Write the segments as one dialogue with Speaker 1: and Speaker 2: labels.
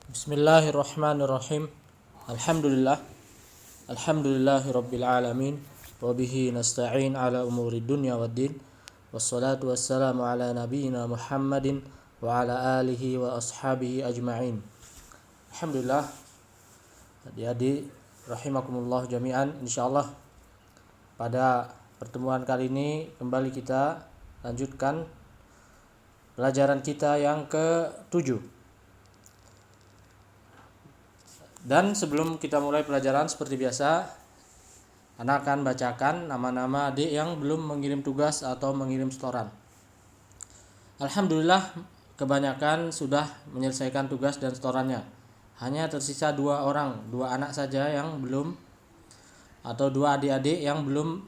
Speaker 1: Bismillahirrahmanirrahim. Alhamdulillah. Alhamdulillahirabbil alamin. Wa bihi nasta'in ala umuri dunya waddin. Wassalatu wassalamu ala nabiyyina Muhammadin wa ala alihi wa ashabihi ajma'in. Alhamdulillah. Adik-adik rahimakumullah jami'an, insyaallah pada pertemuan kali ini kembali kita lanjutkan pelajaran kita yang ke-7. Dan sebelum kita mulai pelajaran seperti biasa, Ana akan bacakan nama-nama adik yang belum mengirim tugas atau mengirim setoran. Alhamdulillah kebanyakan sudah menyelesaikan tugas dan setorannya. Hanya tersisa 2 anak saja yang belum, atau 2 adik-adik yang belum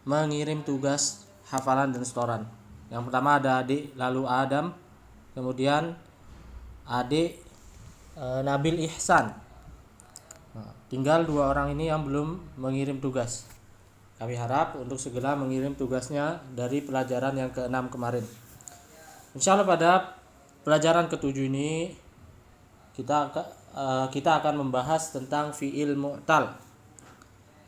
Speaker 1: mengirim tugas hafalan dan setoran. Yang pertama ada adik Lalu Adam, kemudian adik Nabil Ihsan. Tinggal 2 orang ini yang belum mengirim tugas. Kami harap untuk segera mengirim tugasnya dari pelajaran yang ke-6 kemarin. Insyaallah pada pelajaran ke-7 ini kita akan membahas tentang fi'il mu'tal.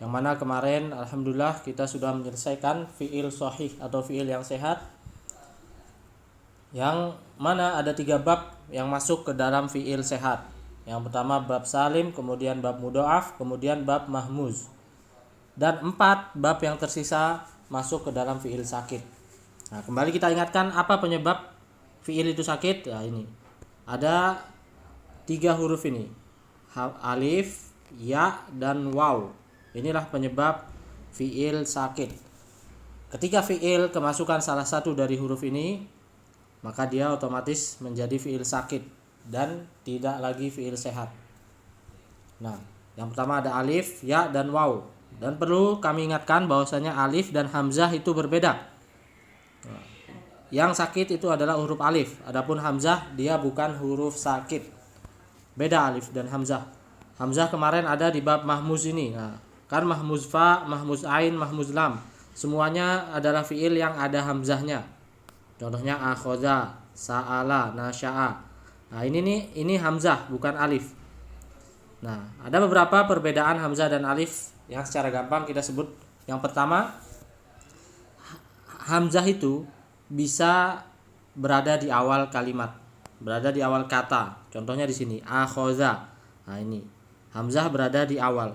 Speaker 1: Yang mana kemarin alhamdulillah kita sudah menyelesaikan fi'il sahih atau fi'il yang sehat. Yang mana ada 3 bab yang masuk ke dalam fi'il sehat. Yang pertama bab salim, kemudian bab mudha'af, kemudian bab mahmuz. Dan 4 bab yang tersisa masuk ke dalam fi'il sakit. Nah, kembali kita ingatkan apa penyebab fi'il itu sakit? Ya ini. Ada 3 huruf ini. Alif, ya, dan waw. Inilah penyebab fi'il sakit. Ketika fi'il kemasukan salah satu dari huruf ini, maka dia otomatis menjadi fi'il sakit dan tidak lagi fi'il sehat. Nah, yang pertama ada alif, ya, dan waw. Dan perlu kami ingatkan bahwasanya alif dan hamzah itu berbeda. Yang sakit itu adalah huruf alif, adapun hamzah dia bukan huruf sakit. Beda alif dan hamzah. Hamzah kemarin ada di bab mahmuz ini. Nah, kan mahmuz fa, mahmuz ain, mahmuz lam. Semuanya adalah fi'il yang ada hamzahnya. Contohnya akhadha, sa'ala, nasya'a. Nah, ini hamzah bukan alif. Nah, ada beberapa perbedaan hamzah dan alif yang secara gampang kita sebut. Yang pertama, hamzah itu bisa berada di awal kalimat, berada di awal kata. Contohnya di sini akhadha. Nah, ini hamzah berada di awal.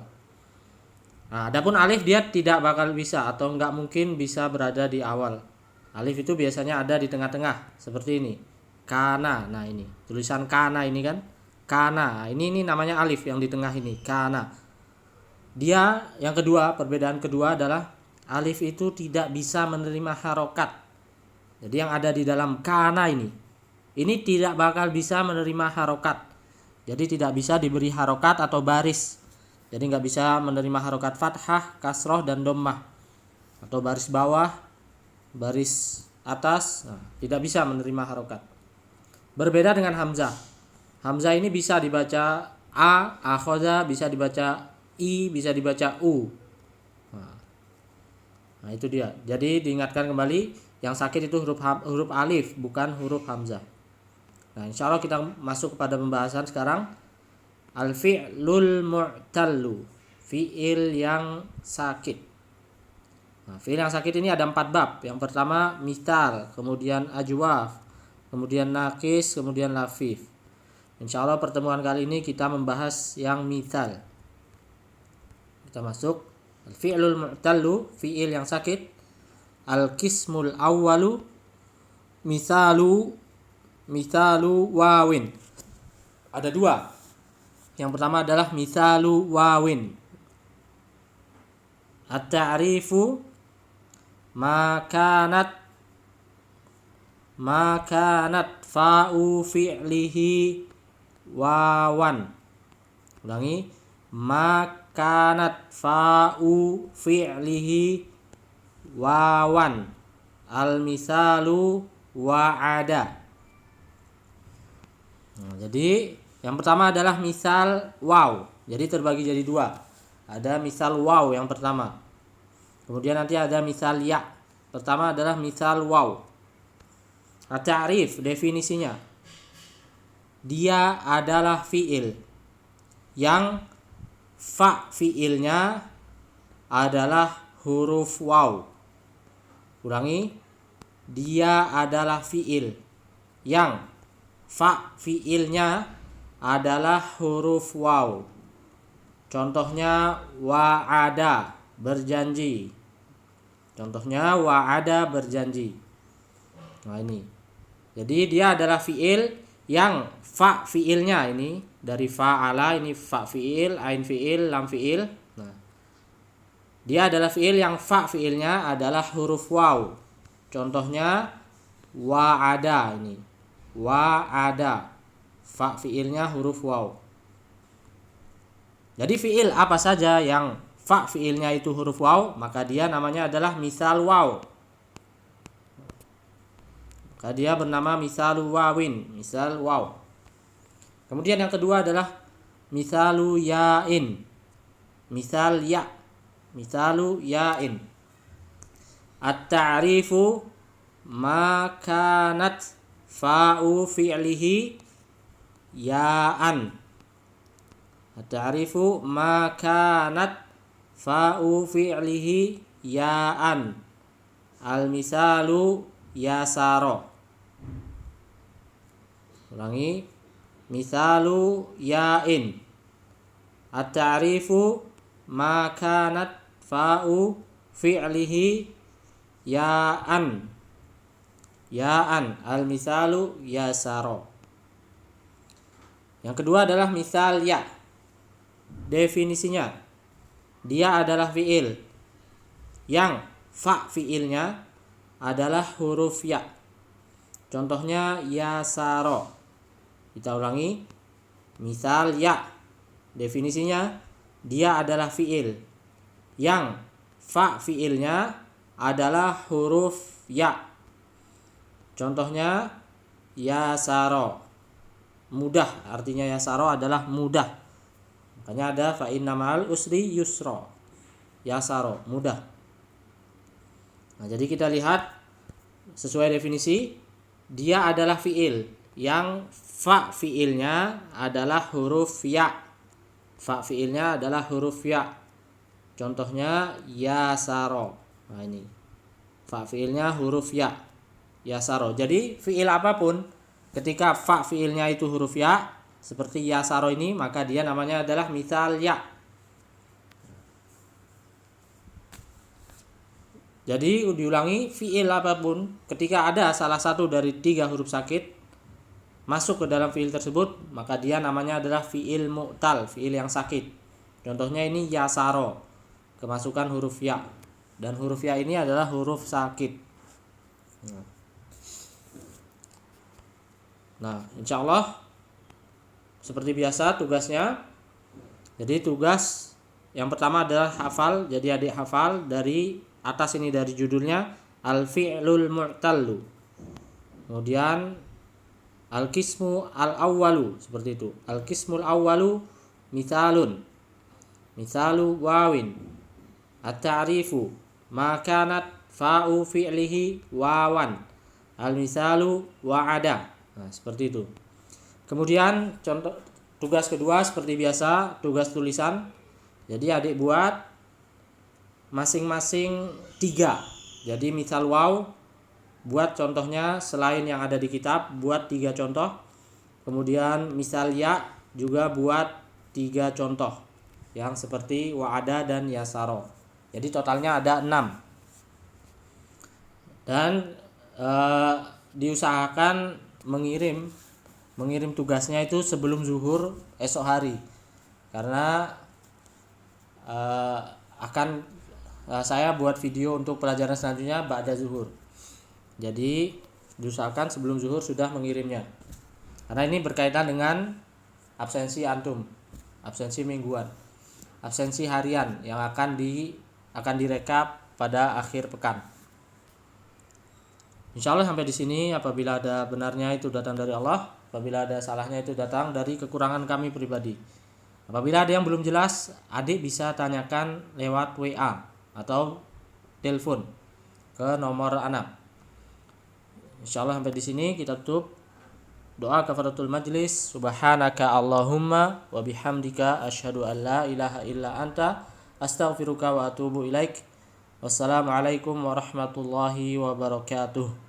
Speaker 1: Nah, adapun alif dia tidak bakal bisa atau enggak mungkin bisa berada di awal. Alif itu biasanya ada di tengah-tengah seperti ini. Kana. Nah, ini tulisan kana ini kan. Kana. Ini namanya alif yang di tengah ini. Kana. Dia yang kedua, perbedaan kedua adalah alif itu tidak bisa menerima harokat. Jadi yang ada di dalam kana ini tidak bakal bisa menerima harokat. Jadi tidak bisa diberi harokat atau baris. Jadi nggak bisa menerima harokat fathah, kasroh, dan dhammah. Atau baris bawah, baris atas. Nah, tidak bisa menerima harokat. Berbeda dengan hamzah. Hamzah ini bisa dibaca a, akhadha, bisa dibaca i, bisa dibaca u. Nah, itu dia. Jadi diingatkan kembali, yang sakit itu huruf alif, bukan huruf hamzah. Nah, insyaallah kita masuk kepada pembahasan sekarang. Al-fi'lul mu'tallu, fi'il yang sakit. Nah, fi'il yang sakit ini ada 4 bab. Yang pertama misal, kemudian ajwaf, kemudian nakis, kemudian lafif. Insyaallah pertemuan kali ini kita membahas yang misal. Kita masuk al-fi'lul mu'tallu, fi'il yang sakit. Al-qismul awwalu misalu wawin. Ada 2. Yang pertama adalah misalu wawin. At-ta'rifu ma kanat fa'u fi'lihi wawan. Ulangi, makanat fa'u fi'lihi wawan. Al-misalu wa'ada. Nah, jadi yang pertama adalah misal waw. Jadi terbagi jadi 2. Ada misal waw yang pertama. Kemudian nanti ada misal ya. Pertama adalah misal waw. At-ta'rif, definisinya. dia adalah fiil yang fa fiilnya adalah huruf waw. Ulangi, dia adalah fiil yang fa fiilnya adalah huruf waw. Contohnya wa'ada, berjanji. Contohnya wa'ada, berjanji. Nah ini. Jadi dia adalah fiil yang fa fiilnya ini dari fa'ala, ini fa fiil, ain fiil, lam fiil. Nah, dia adalah fiil yang fa fiilnya adalah huruf waw. Contohnya wa'ada ini. Wa'ada. Fa fiilnya huruf waw. Jadi fiil apa saja yang fa fiilnya itu huruf waw, maka dia namanya adalah misal waw. Maka dia bernama misalu wawin, misal waw. Kemudian yang kedua adalah misalu ya'in. Misal ya. Misalu ya'in. At-ta'rifu ma kanat fa'u fi'lihi ya'an. At-ta'rifu ma kanat fa'u fi'lihi ya'an. Al-misalu yasaro. Ulangi, misalu ya'in. At-ta'rifu ma kanat fa'u fi'lihi ya'an. Ya'an, al-misalu yasaro. Yang kedua adalah misal ya. Definisinya, dia adalah fiil yang fa fiilnya adalah huruf ya. Contohnya yasaro. Kita ulangi, misal ya. Definisinya, dia adalah fiil yang fa fiilnya adalah huruf ya. Contohnya yasaro. Mudah, artinya yasaro adalah mudah. Makanya ada fa inna ma'al usri yusra. Yasaro, mudah. Nah, jadi kita lihat sesuai definisi, dia adalah fiil yang fa fiilnya adalah huruf ya. Fa fiilnya adalah huruf ya. Contohnya yasaro. Nah ini. Fa fiilnya huruf ya. Yasaro. Jadi fiil apapun ketika fa fiilnya itu huruf ya, seperti yasaro ini, maka dia namanya adalah misal ya. Jadi diulangi, fiil apapun ketika ada salah satu dari 3 huruf sakit masuk ke dalam fiil tersebut, maka dia namanya adalah fiil mu'tal, fiil yang sakit. Contohnya ini yasaro, kemasukan huruf ya, dan huruf ya ini adalah huruf sakit. Nah, insya Allah seperti biasa tugasnya. Jadi tugas yang pertama adalah hafal. Jadi adik hafal dari atas ini, dari judulnya al-fi'lul mu'tallu. Kemudian al-qismu al-awwalu, seperti itu. Al-qismul awwalu misalun. Misalu wawin. At-ta'rifu ma kanat fa'u fi'lihi wawan. Al-misalu wa'ada. Nah, seperti itu. Kemudian contoh tugas kedua seperti biasa, tugas tulisan. Jadi adik buat masing-masing 3. Jadi misal waw, buat contohnya selain yang ada di kitab, buat 3 contoh. Kemudian misal ya juga buat 3 contoh yang seperti wa'ada dan yasaro. Jadi totalnya ada 6. Dan diusahakan mengirim tugasnya itu sebelum zuhur esok hari, karena saya buat video untuk pelajaran selanjutnya ba'da zuhur. Jadi diusahakan sebelum zuhur sudah mengirimnya, karena ini berkaitan dengan absensi antum, absensi mingguan, absensi harian yang akan direkap pada akhir pekan. Insya Allah sampai di sini. Apabila ada benarnya itu datang dari Allah, apabila ada salahnya itu datang dari kekurangan kami pribadi. Apabila ada yang belum jelas, adik bisa tanyakan lewat WA atau telepon ke nomor anak. Insya Allah sampai di sini kita tutup. Doa kafaratul majlis, subhanaka Allahumma wa bihamdika asyhadu an la ilaha illa anta astaghfiruka wa atubu ilaik. Wassalamualaikum warahmatullahi wabarakatuh.